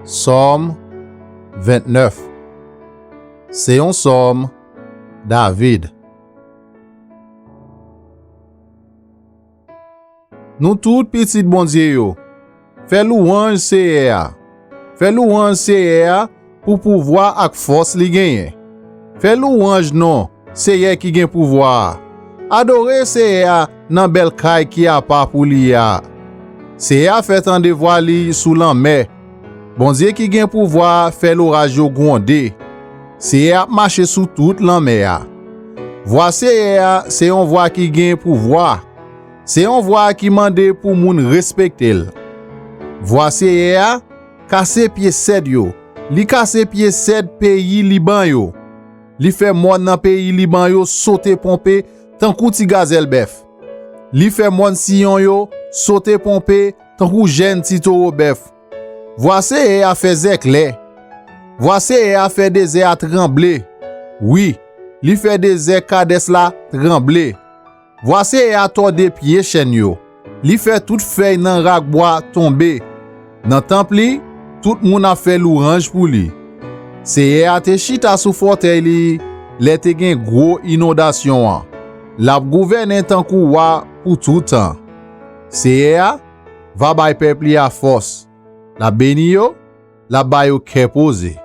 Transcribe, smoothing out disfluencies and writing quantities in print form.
Somme 29. C'est un somme David. Nous tout petit bon Dieu yo, fais louange CR. Fais louange CR pour pouvoir ak force li genyen. Fais louange non, CR qui gen pouvoir. Adore CR nan bel kay qui a pas pour li ya. CR fait en devoir li sous l'anmè. Bon Dieu qui gen pouvoir fait l'orage yo gronder. CR marcher sous toute l'anmè ya. Voix CR c'est un voix qui gen pouvoir. C'est un voix qui mande pour moun respecter. Voix CR casse pied 7 yo. Li casse pied 7 pays Liban yo. Li fait moun nan pays Liban yo sauter pomper tant kou ti gazelle bœuf. Li fait moun Sion yo sauter pomper tant kou jeune ti taureau bœuf. Voix CR fait éclair. Voix CR fait désert trembler. Oui, li fait désert Kades la trembler. Voici à tordé pied chêne yo. Li fait toute feuille nan rak bois tomber. Nan temple li, tout moun a fait louange pour li. C'est à te chita sous fauteuil li, le te gen gros inondation an. La gouverne tan kou wa pour tout temps. C'est à va bay peuple li a force. La béni yo, la bay yo kè posé.